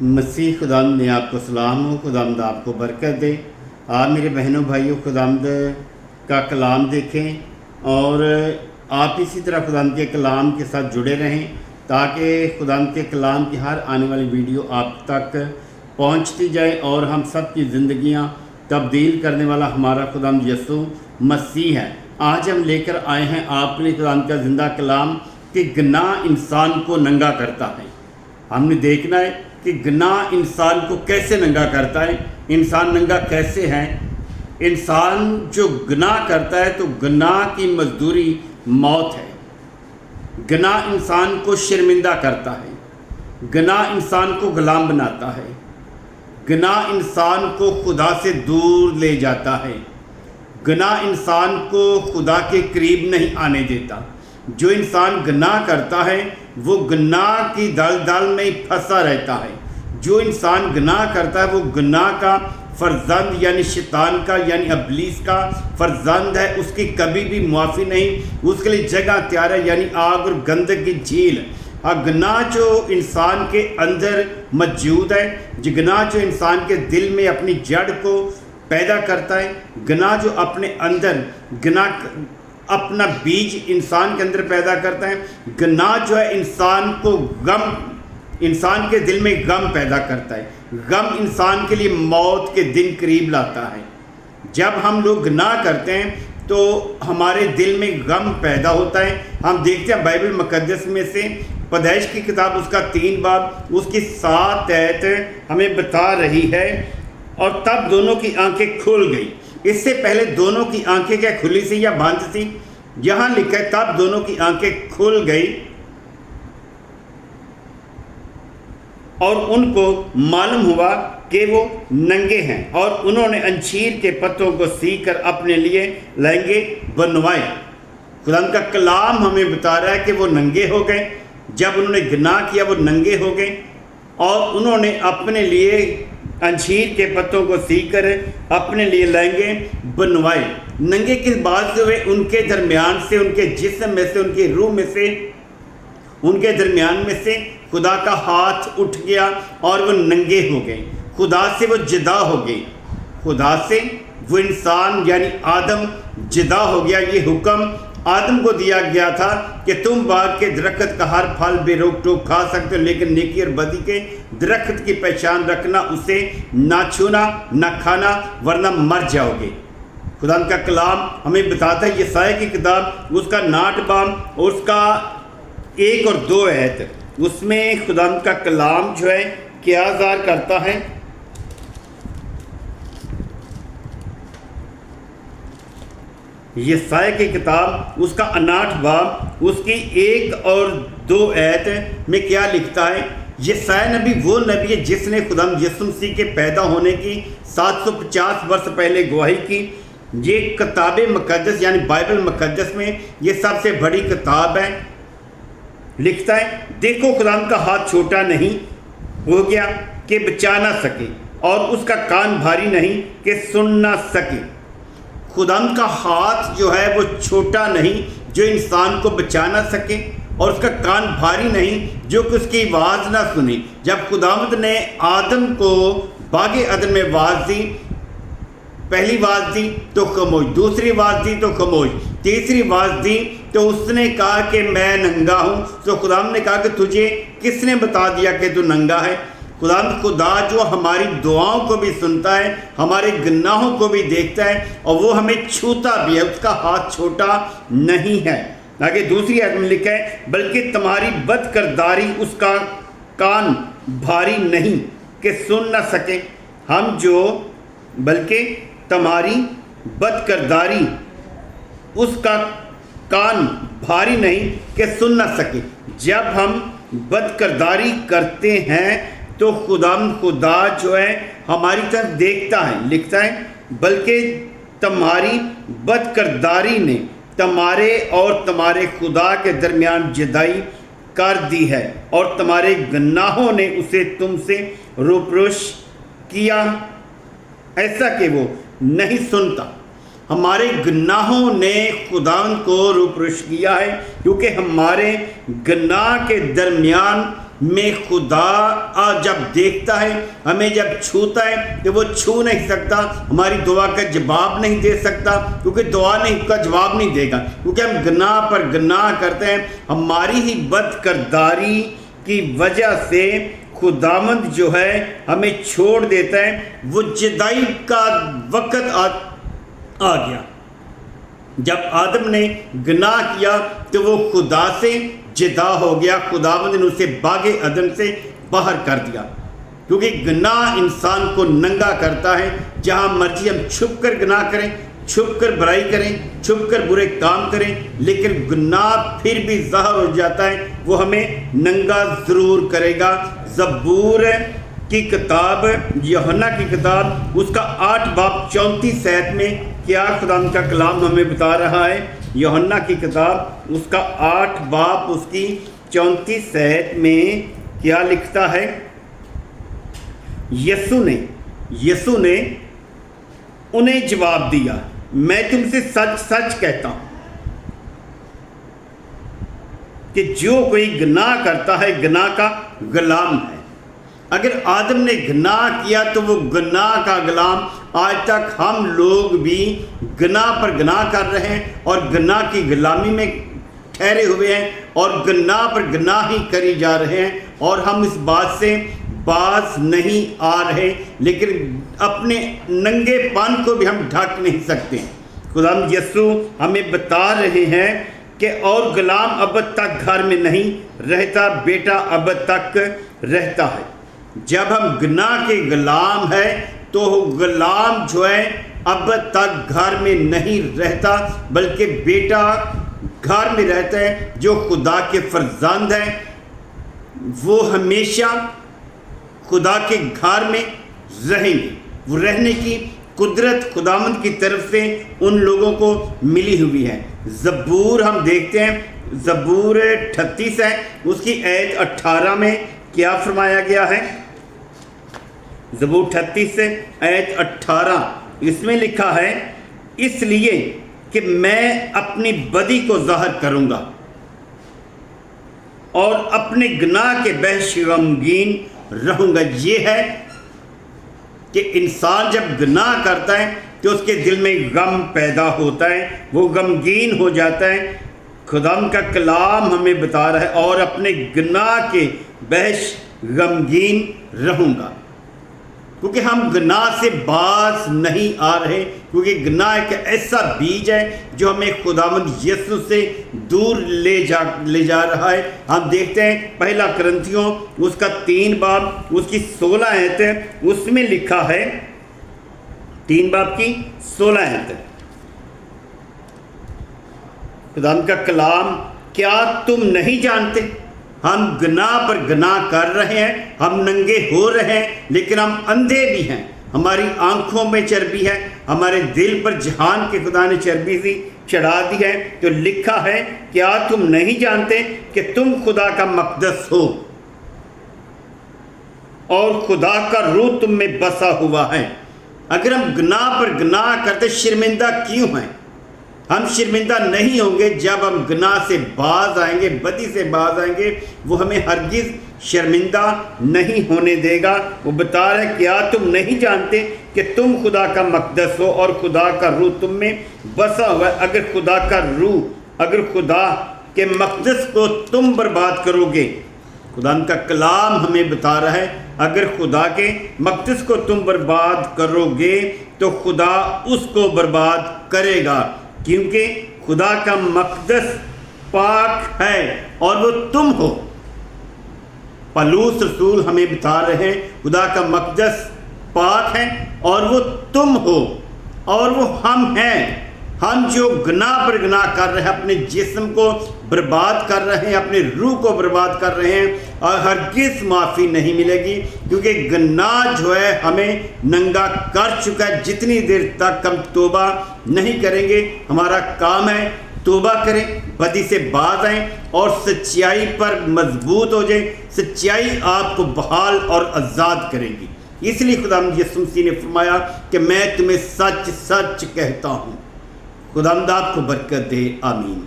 مسیح خداوند نے آپ کو سلام ہو، خداوند آپ کو برکت دے۔ آپ میرے بہنوں بھائیوں خداوند کا کلام دیکھیں اور آپ اسی طرح خداوند کے کلام کے ساتھ جڑے رہیں تاکہ خداوند کے کلام کی ہر آنے والی ویڈیو آپ تک پہنچتی جائے اور ہم سب کی زندگیاں تبدیل کرنے والا ہمارا خداوند یسوع مسیح ہے۔ آج ہم لے کر آئے ہیں آپ کے لیے خداوند کا زندہ کلام کہ گناہ انسان کو ننگا کرتا ہے۔ ہم نے دیکھنا ہے کہ گناہ انسان کو کیسے ننگا کرتا ہے، انسان ننگا کیسے ہے۔ انسان جو گناہ کرتا ہے تو گناہ کی مزدوری موت ہے۔ گناہ انسان کو شرمندہ کرتا ہے، گناہ انسان کو غلام بناتا ہے، گناہ انسان کو خدا سے دور لے جاتا ہے، گناہ انسان کو خدا کے قریب نہیں آنے دیتا۔ جو انسان گناہ کرتا ہے وہ گناہ کی دلدل میں پھنسا رہتا ہے۔ جو انسان گناہ کرتا ہے وہ گناہ کا فرزند یعنی شیطان کا یعنی ابلیس کا فرزند ہے۔ اس کی کبھی بھی معافی نہیں، اس کے لیے جگہ تیار ہے یعنی آگ اور گندک کی جھیل۔ گناہ جو انسان کے اندر موجود ہے، جو گناہ جو انسان کے دل میں اپنی جڑ کو پیدا کرتا ہے، گناہ جو اپنے اندر گناہ اپنا بیج انسان کے اندر پیدا کرتا ہے، گناہ جو ہے انسان کو غم، انسان کے دل میں غم پیدا کرتا ہے۔ غم انسان کے لیے موت کے دن قریب لاتا ہے۔ جب ہم لوگ گناہ کرتے ہیں تو ہمارے دل میں غم پیدا ہوتا ہے۔ ہم دیکھتے ہیں بائبل مقدس میں سے پیدائش کی کتاب اس کا 3 باب اس کی 7 آیت ہمیں بتا رہی ہے، اور تب دونوں کی آنکھیں کھل گئی۔ اس سے پہلے دونوں کی آنکھیں کیا کھلی سی یا بند تھی؟ یہاں لکھا ہے تب دونوں کی آنکھیں کھل گئی اور ان کو معلوم ہوا کہ وہ ننگے ہیں، اور انہوں نے انجیر کے پتوں کو سی کر اپنے لیے لہنگے بنوائے۔ خدا کا کلام ہمیں بتا رہا ہے کہ وہ ننگے ہو گئے۔ جب انہوں نے گناہ کیا وہ ننگے ہو گئے اور انہوں نے اپنے لیے انجیر کے پتوں کو سی کر اپنے لیے لہنگے بنوائے۔ ننگے کس بات سے ہوئے؟ ان کے درمیان سے، ان کے جسم میں سے، ان کی روح میں سے، ان کے درمیان میں سے خدا کا ہاتھ اٹھ گیا اور وہ ننگے ہو گئے۔ خدا سے وہ جدا ہو گئے، خدا سے وہ انسان یعنی آدم جدا ہو گیا۔ یہ حکم آدم کو دیا گیا تھا کہ تم باغ کے درخت کا ہر پھل بے روک ٹوک کھا سکتے ہو، لیکن نیکی اور بدی کے درخت کی پہچان رکھنا، اسے نہ چھونا نہ کھانا ورنہ مر جاؤ گے۔ خدا کا کلام ہمیں بتاتا ہے، یسایا کی کتاب اس کا 9 باب اور اس کا 1 اور 2 آیت، اس میں خدا کا کلام جو ہے کیا ظاہر کرتا ہے؟ یسایا کی کتاب اس کا 9 باب اس کی 1 اور 2 آیت میں کیا لکھتا ہے؟ یسایا نبی وہ نبی ہے جس نے خدا یسوع مسیح کے پیدا ہونے کی 750 برس پہلے گواہی کی۔ یہ کتاب مقدس یعنی بائبل مقدس میں یہ سب سے بڑی کتاب ہے۔ لکھتا ہے دیکھو خدا کا ہاتھ چھوٹا نہیں ہو گیا کہ بچا نہ سکے، اور اس کا کان بھاری نہیں کہ سن نہ سکے۔ خدا کا ہاتھ جو ہے وہ چھوٹا نہیں جو انسان کو بچا نہ سکے، اور اس کا کان بھاری نہیں جو کہ اس کی آواز نہ سنے۔ جب خداوند نے آدم کو باغ عدن میں آواز دی، پہلی آواز دی تو خاموش، دوسری آواز دی تو خاموش، تیسری آواز دی تو اس نے کہا کہ میں ننگا ہوں۔ تو خداوند نے کہا کہ تجھے کس نے بتا دیا کہ تو ننگا ہے؟ خدا جو ہماری دعاؤں کو بھی سنتا ہے، ہمارے گناہوں کو بھی دیکھتا ہے، اور وہ ہمیں چھوتا بھی ہے، اس کا ہاتھ چھوٹا نہیں ہے۔ آگے دوسری آیت میں لکھا ہے بلکہ تمہاری بد کرداری اس کا کان بھاری نہیں کہ سن نہ سکے۔ بلکہ تمہاری بد کرداری اس کا کان بھاری نہیں کہ سن نہ سکے۔ جب ہم بد کرداری کرتے ہیں تو خدا جو ہے ہماری طرف دیکھتا ہے۔ لکھتا ہے بلکہ تمہاری بد کرداری نے تمہارے اور تمہارے خدا کے درمیان جدائی کر دی ہے، اور تمہارے گناہوں نے اسے تم سے روپروش کیا، ایسا کہ وہ نہیں سنتا۔ ہمارے گناہوں نے خداوند کو روپروش کیا ہے، کیونکہ ہمارے گناہ کے درمیان میں خدا جب دیکھتا ہے، ہمیں جب چھوتا ہے کہ وہ چھو نہیں سکتا، ہماری دعا کا جواب نہیں دے سکتا، کیونکہ دعا کا جواب نہیں دے گا، کیونکہ ہم گناہ پر گناہ کرتے ہیں۔ ہماری ہی بد کرداری کی وجہ سے خداوند جو ہے ہمیں چھوڑ دیتا ہے۔ وہ جدائی کا وقت آ گیا، جب آدم نے گناہ کیا تو وہ خدا سے جدا ہو گیا، خداوند نے اسے باغ عدن سے باہر کر دیا، کیونکہ گناہ انسان کو ننگا کرتا ہے۔ جہاں مرضی ہم چھپ کر گناہ کریں، چھپ کر برائی کریں، چھپ کر برے کام کریں، لیکن گناہ پھر بھی ظاہر ہو جاتا ہے، وہ ہمیں ننگا ضرور کرے گا۔ زبور کی کتاب، یوحنا کی کتاب، اس کا 8 باب 34 آیت میں کیا خدا کا کلام ہمیں بتا رہا ہے؟ یوحنا کی کتاب اس کا 8 باب اس کی 34 آیت میں کیا لکھتا ہے؟ یسوع نے انہیں جواب دیا، میں تم سے سچ سچ کہتا ہوں کہ جو کوئی گناہ کرتا ہے گناہ کا غلام ہے۔ اگر آدم نے گناہ کیا تو وہ گناہ کا غلام، آج تک ہم لوگ بھی گناہ پر گناہ کر رہے ہیں اور گناہ کی غلامی میں ٹھہرے ہوئے ہیں اور گناہ پر گناہ ہی کری جا رہے ہیں، اور ہم اس بات سے باز نہیں آ رہے، لیکن اپنے ننگے پن کو بھی ہم ڈھک نہیں سکتے۔ خدا یسوع ہمیں بتا رہے ہیں کہ اور غلام اب تک گھر میں نہیں رہتا، بیٹا اب تک رہتا ہے۔ جب ہم گناہ کے غلام ہیں تو غلام جو ہے اب تک گھر میں نہیں رہتا، بلکہ بیٹا گھر میں رہتا ہے۔ جو خدا کے فرزند ہیں وہ ہمیشہ خدا کے گھر میں رہیں گے، وہ رہنے کی قدرت خداوند کی طرف سے ان لوگوں کو ملی ہوئی ہے۔ زبور ہم دیکھتے ہیں، زبور 38 ہے، اس کی آیت 18 میں کیا فرمایا گیا ہے؟ زبور 38 سے آیت 18، اس میں لکھا ہے، اس لیے کہ میں اپنی بدی کو ظاہر کروں گا اور اپنے گناہ کے بحث غمگین رہوں گا۔ یہ ہے کہ انسان جب گناہ کرتا ہے تو اس کے دل میں غم پیدا ہوتا ہے، وہ غمگین ہو جاتا ہے۔ خدا کا کلام ہمیں بتا رہا ہے، اور اپنے گناہ کے بحث غمگین رہوں گا، کیونکہ ہم گناہ سے باز نہیں آ رہے، کیونکہ گناہ ایک ایسا بیج ہے جو ہمیں خداوند یسوع سے دور لے جا رہا ہے۔ ہم دیکھتے ہیں پہلا کرنتھیوں اس کا 3 باب اس کی 16 آیت ہے، اس میں لکھا ہے، 3 باب کی 16 آیت ہے، خداوند کا کلام، کیا تم نہیں جانتے ہم گناہ پر گناہ کر رہے ہیں، ہم ننگے ہو رہے ہیں لیکن ہم اندھے بھی ہیں، ہماری آنکھوں میں چربی ہے، ہمارے دل پر جہان کے خدا نے چربی سی چڑھا دی ہے۔ تو لکھا ہے، کیا تم نہیں جانتے کہ تم خدا کا مقدس ہو اور خدا کا روح تم میں بسا ہوا ہے۔ اگر ہم گناہ پر گناہ کرتے شرمندہ کیوں ہیں؟ ہم شرمندہ نہیں ہوں گے جب ہم گناہ سے باز آئیں گے، بدی سے باز آئیں گے، وہ ہمیں ہرگز شرمندہ نہیں ہونے دے گا۔ وہ بتا رہا ہے، کیا تم نہیں جانتے کہ تم خدا کا مقدس ہو اور خدا کا روح تم میں بسا ہوا ہے؟ اگر خدا کا روح، اگر خدا کے مقدس کو تم برباد کرو گے، خدا کا کلام ہمیں بتا رہا ہے، اگر خدا کے مقدس کو تم برباد کرو گے تو خدا اس کو برباد کرے گا، کیونکہ خدا کا مقدس پاک ہے اور وہ تم ہو۔ پولس رسول ہمیں بتا رہے ہیں، خدا کا مقدس پاک ہے اور وہ تم ہو اور وہ ہم ہیں۔ ہم جو گناہ پر گناہ کر رہے ہیں، اپنے جسم کو برباد کر رہے ہیں، اپنے روح کو برباد کر رہے ہیں، اور ہرگز معافی نہیں ملے گی، کیونکہ گناہ جو ہے ہمیں ننگا کر چکا ہے۔ جتنی دیر تک ہم توبہ نہیں کریں گے، ہمارا کام ہے توبہ کریں، بدی سے باز آئیں اور سچائی پر مضبوط ہو جائیں۔ سچائی آپ کو بحال اور آزاد کرے گی۔ اس لیے خدا یسوع مسیح نے فرمایا کہ میں تمہیں سچ سچ کہتا ہوں۔ خدا آپ کو برکت دے، آمین۔